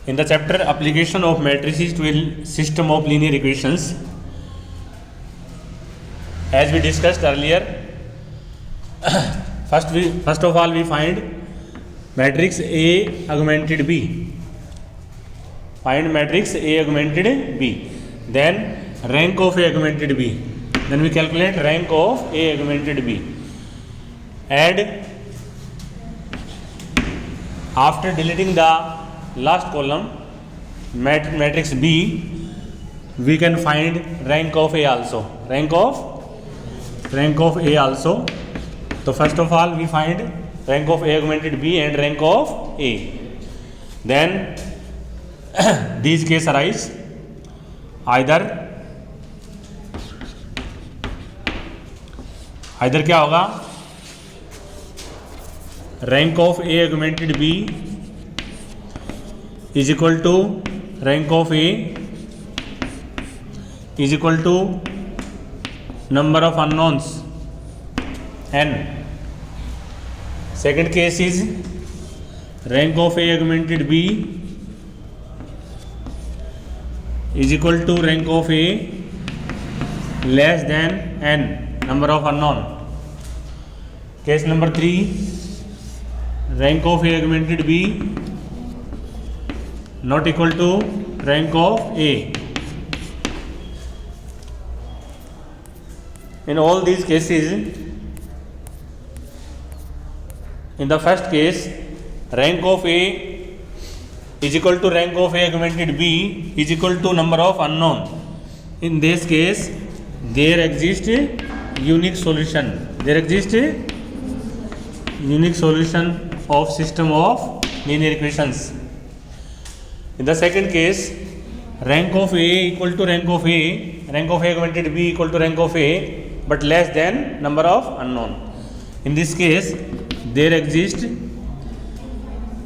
In the chapter application of matrices to a system of linear equations, as we discussed earlier, first of all we find matrix A augmented B. Find matrix A augmented B. Then rank of A augmented B. Then we calculate rank of A augmented B. And after deleting the last column, matrix B, we can find rank of A also. Rank of A also. So first of all we find rank of A augmented B and rank of A. Then these cases arise, either क्या होगा, rank of A augmented B is equal to rank of A is equal to number of unknowns n. Second case is rank of A augmented B is equal to rank of A less than n, number of unknown. Case number 3, rank of A augmented B not equal to rank of A. In all these cases, in the first case, rank of A is equal to rank of A augmented B is equal to number of unknown. In this case, there exists a unique solution. There exists a unique solution of system of linear equations. In the second case, rank of A equal to rank of A, rank of A augmented B equal to rank of A, but less than number of unknown. In this case, there exists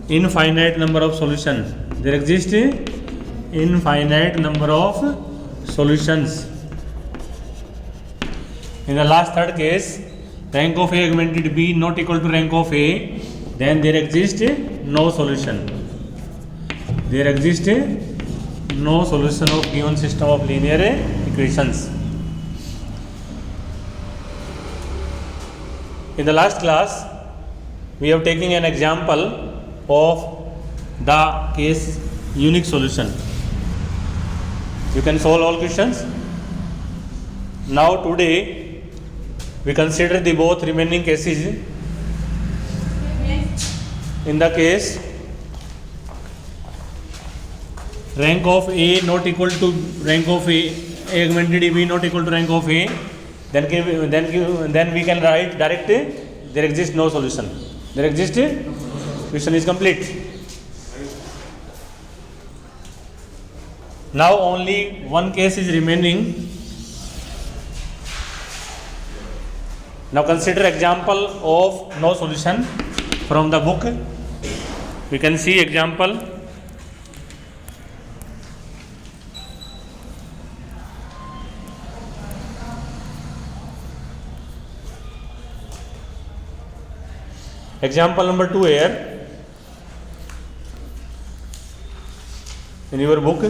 infinite number of solutions. There exists infinite number of solutions. In the last third case, rank of A augmented B not equal to rank of A, then there exists no solution. There exists no solution of given system of linear equations. In the last class, we have taken an example of the case unique solution. You can solve all questions. Now today we consider the both remaining cases. In the case rank of A not equal to rank of A augmented B not equal to rank of A, then we can write direct there exists no solution. There exists, question is complete. Now only one case is remaining. Now consider example of no solution from the book. We can see example. Example number 2 here in your book.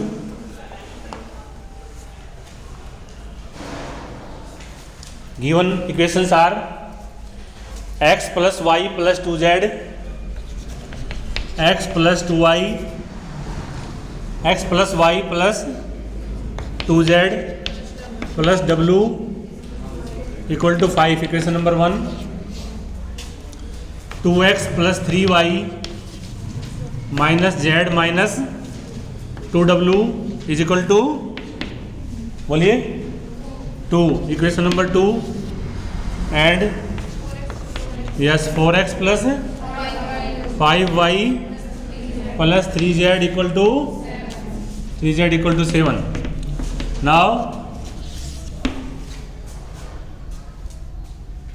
Given equations are x plus y plus 2z, x plus 2y, x plus y plus 2z plus w equal to 5. Equation number 1. 2x plus 3y minus z minus 2w is equal to, बोलिए, 2. Equation number 2 and yes 4x plus 5y plus 3z equal to 7. Now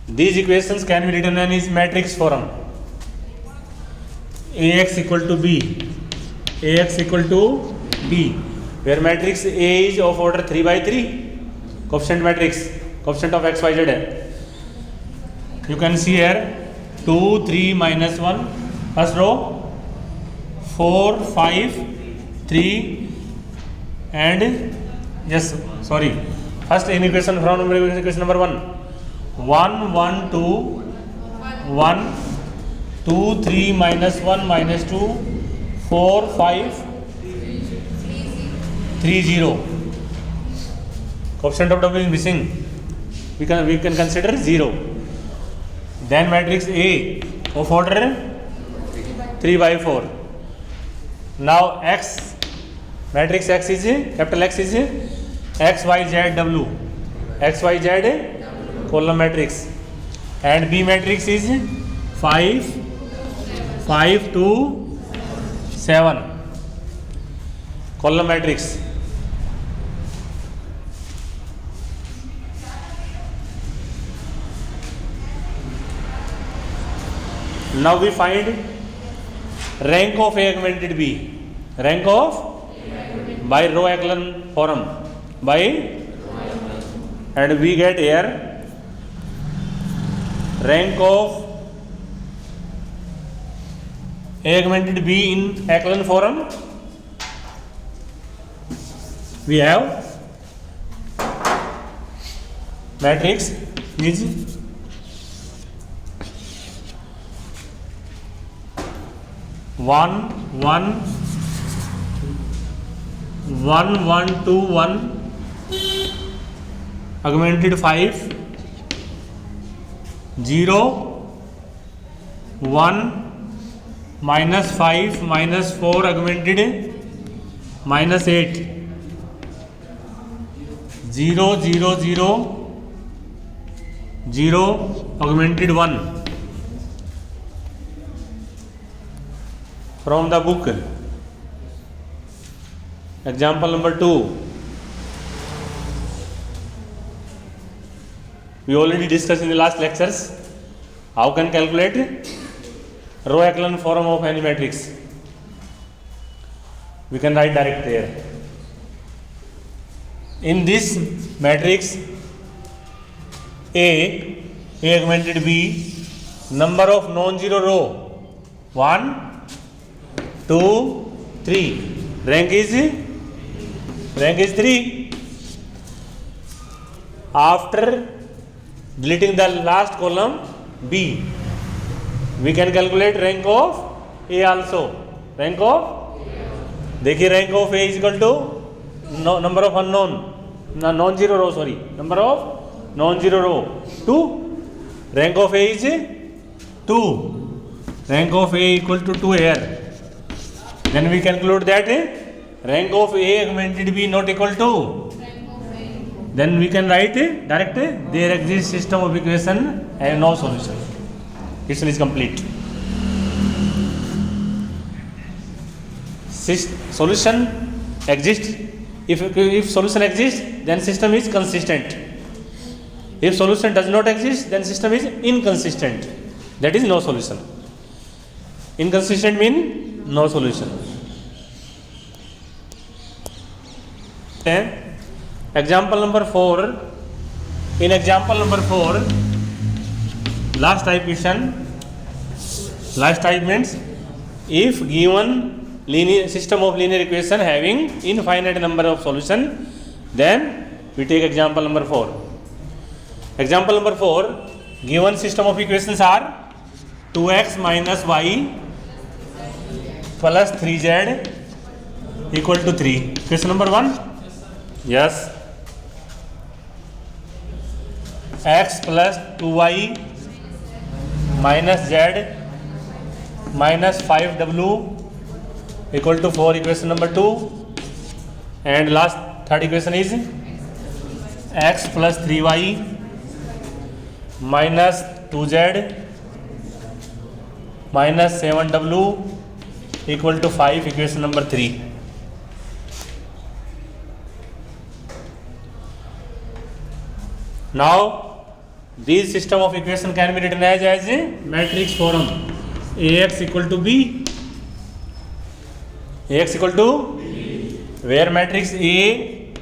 these equations can be written in is matrix form. Ax equal to b, Ax equal to b, where matrix A is of order 3 by 3, coefficient matrix, coefficient of x, y, z है. You can see here 2, 3, minus 1, first row, 4, 5, 3 and yes sorry first in equation from equation number 1 1 1 2 1 2 3 minus 1 minus 2 4 5 3 0 coefficient of W is missing, we can consider 0. Then matrix A of order 3 by 4. Now X matrix X is capital X is X Y Z W, X Y Z column matrix, and B matrix is 5 5 2 7 column matrix. Now we find rank of A augmented B, rank of by row echelon form by, and we get here rank of A augmented B in echelon form. We have matrix is 1 1 1 1 2 1 augmented 5 0 1 minus 5 minus 4 augmented minus 8 0 0 0 0 augmented 1. From the book, example number 2. We already discussed in the last lectures how can calculate row echelon form of any matrix. We can write direct there. In this matrix A augmented B, number of non-zero row 1 2 3, rank is 3. After deleting the last column B, we can calculate rank of A also. Rank of, देखिए rank of A is equal to number of unknown, non-zero row, sorry, number of non-zero row 2. Rank of A is 2. Rank of A equal to 2 here. Then we conclude that rank of A augmented B not equal to, then we can write direct there exists system of equation and no solution. Equation is complete. Solution exists. If solution exists, then system is consistent. If solution does not exist, then system is inconsistent. That is no solution. Inconsistent means no solution. Example number 4. In example number 4, last type question. Last type means if given linear system of linear equation having infinite number of solution, then we take example number 4. Example number 4, given system of equations are 2x minus y plus 3z equal to 3. Question number 1. Yes. X plus 2y minus z minus 5w equal to 4. Equation number 2. And last third equation is x plus 3y minus 2z minus 7w equal to 5. Equation number 3. Now this system of equation can be written as a matrix form. Ax equal to b, Ax equal to where matrix A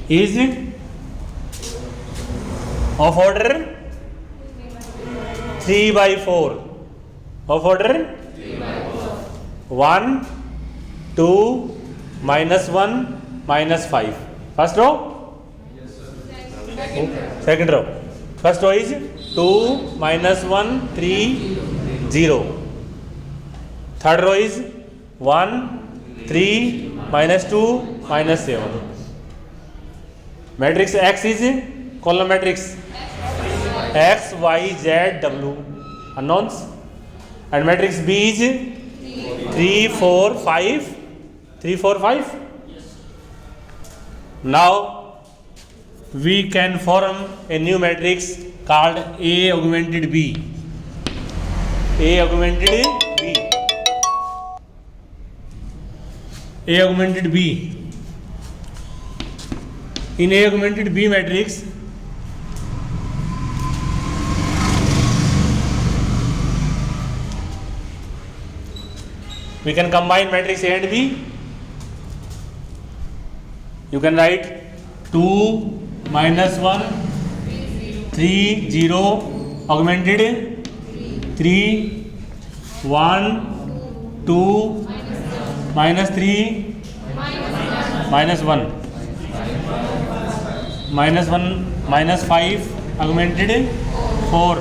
is of order 3 by 4, of order 1, 2, -1 -5. First row, second row. First row is 2 -1 3 0. Third row is 1 3 -2 -7. Matrix X is column matrix X Y Z W unknowns, and matrix B is 3 4 5 3 4 5. Now we can form a new matrix called A augmented B. A augmented B. A augmented B. In A augmented B matrix, we can combine matrix A and B. You can write 2 -1 3 0 augmented 3 1 2 -3 -1 -1 -5 augmented 4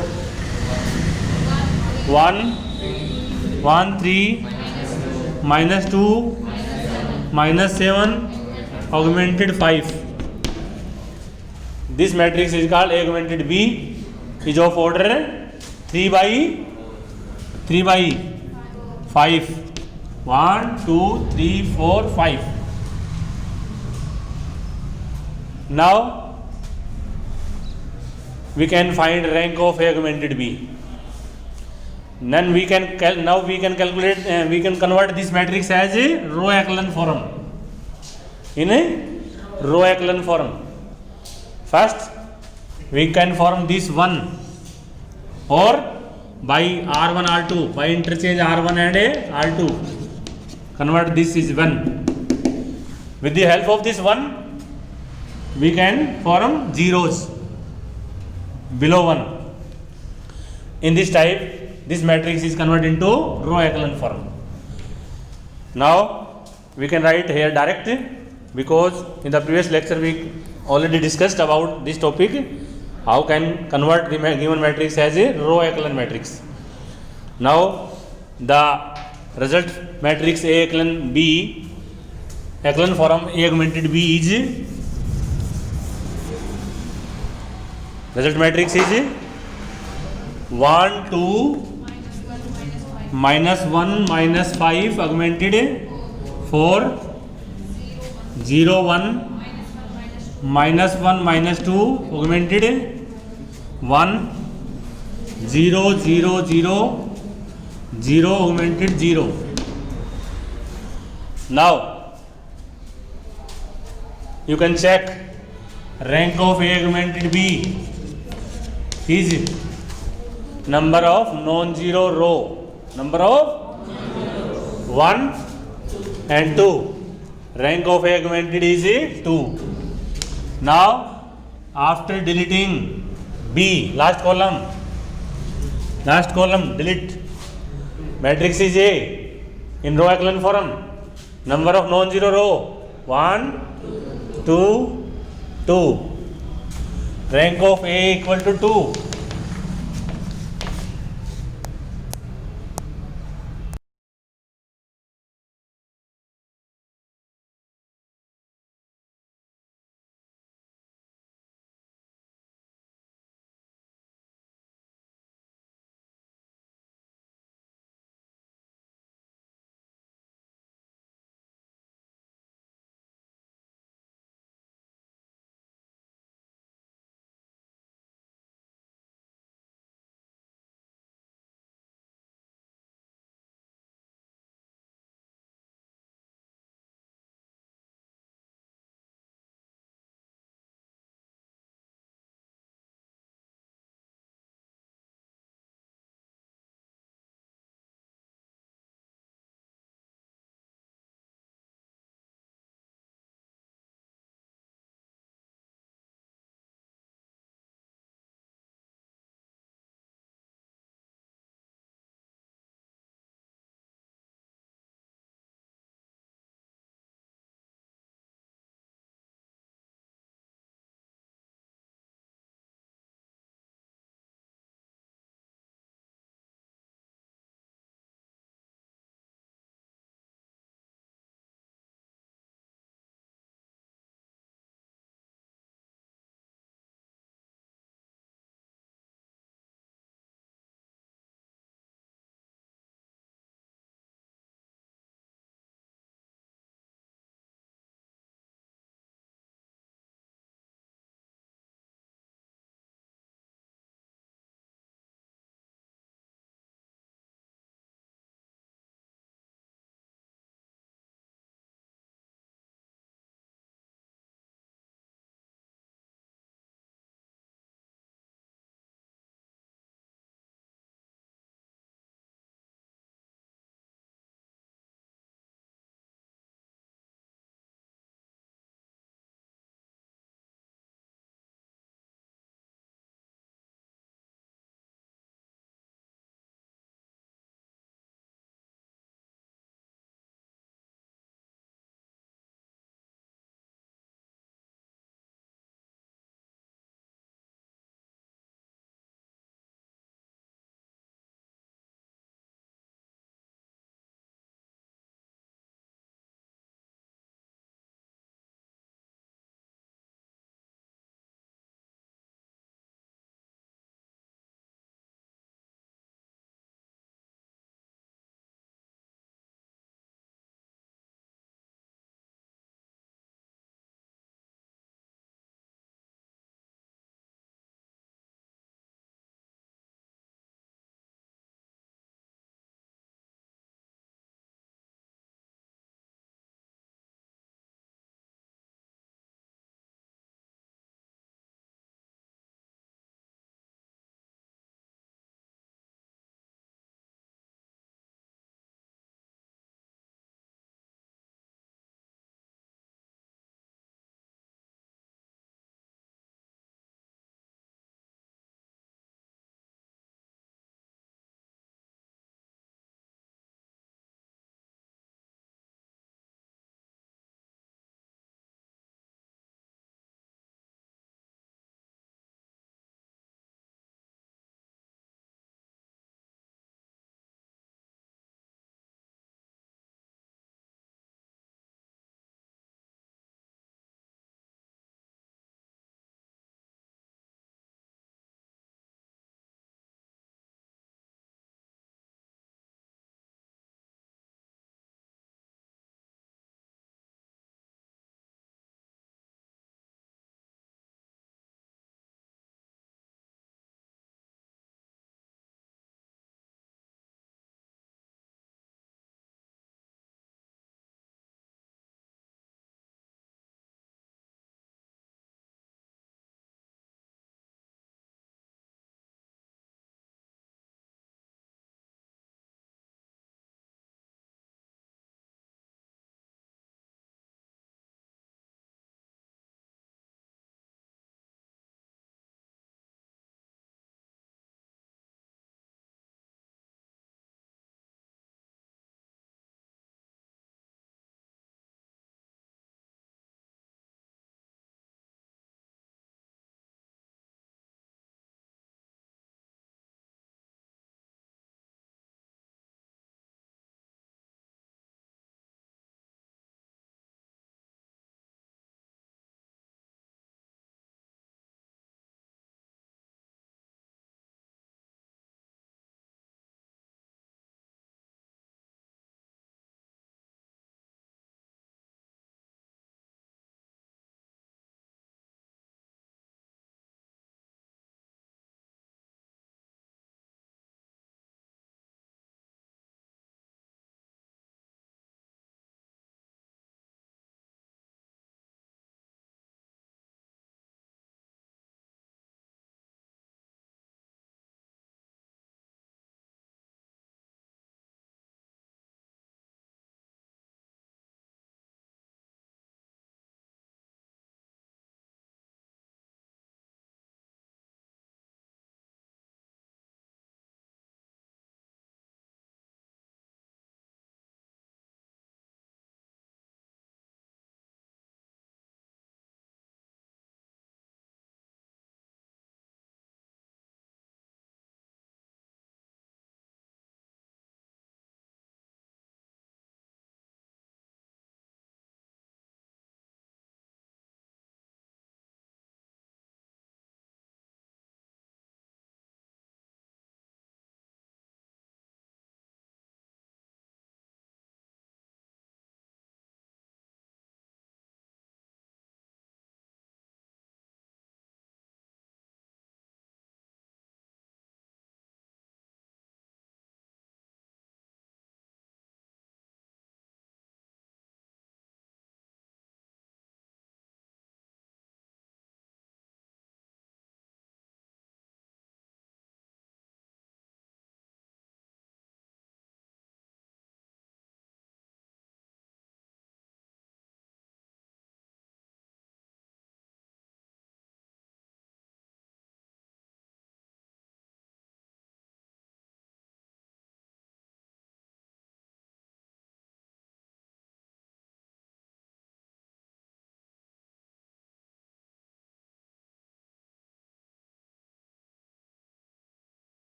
1 1 3 -2 -7 augmented 5. This matrix is called A augmented B, is of order 3 by 5. 1 2 3 4 5. Now we can find rank of A augmented B. Then we can calculate, we can convert this matrix as a row echelon form. In a row echelon form, first we can form this one, or by R1 R2, by interchange R1 and R2, convert this is 1. With the help of this one, we can form zeros below 1. In this type, this matrix is converted into row echelon form. Now we can write here direct, because in the previous lecture we already discussed about this topic, how can convert the given matrix as a row echelon matrix. Now the result matrix A echelon B, echelon form A augmented B is, result matrix is 1 2 -1 -5 augmented 4 0 1 -1 -2 augmented 1 0 0 0 0 augmented 0. Now you can check rank of A augmented B is number of non-zero row, number of 1 and 2. Rank of A augmented is 2. Now after deleting B, last column delete, matrix is A in row echelon form, number of non-zero row 1 2 2. Rank of A equal to 2.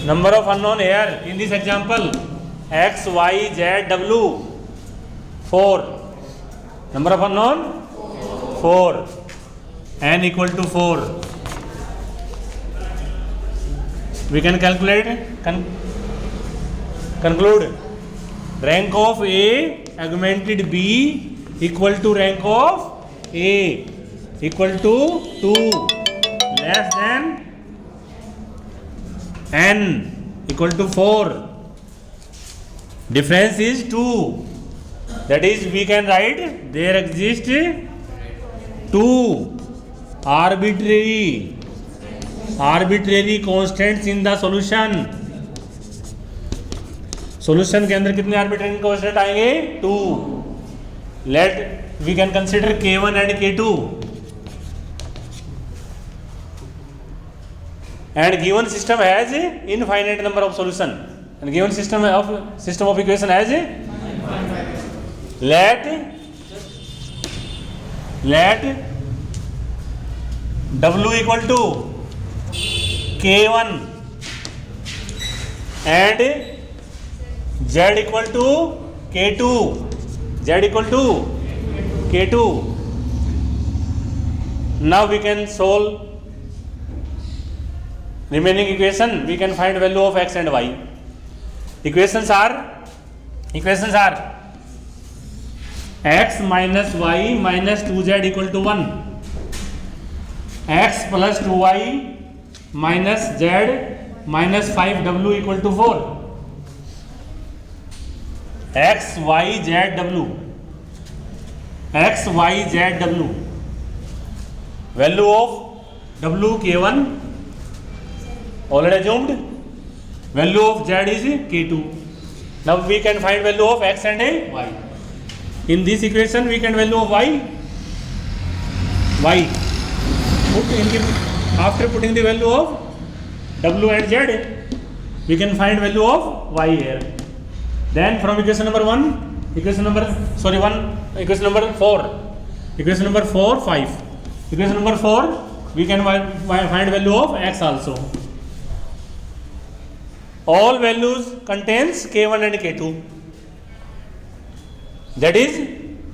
number of unknown here in this example x, y, z, w, 4. Number of unknown 4. N equal to 4. We can calculate, conclude. Rank of A augmented B equal to rank of A equal to 2 less than N equal to 4. Difference is 2. That is, we can write there exist 2 arbitrary constants in the solution. Solution के अंदर कितने arbitrary constant आएंगे? 2. Let we can consider K1 and K2. And given system has infinite number of solution. And given system of equation has let W equal to K1 and Z equal to K2. Z equal to K2. Now we can solve remaining equation. We can find value of x and y. Equations are x minus y minus 2z equal to 1. X plus 2y minus z minus 5w equal to 4. X, y, z, w. X, y, z, w. Value of w K1 already assumed. Value of z is K2. Now we can find value of x and y. In this equation we can value of y. After putting the value of w and z, we can find value of y here. Then from equation number 4, equation number 4, 5. Equation number 4, we can find value of x also. All values contains K1 and K2. That is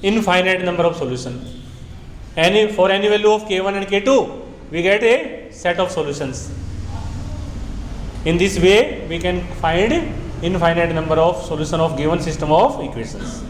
infinite number of solution. For any value of K1 and K2, we get a set of solutions. In this way, we can find infinite number of solution of given system of equations.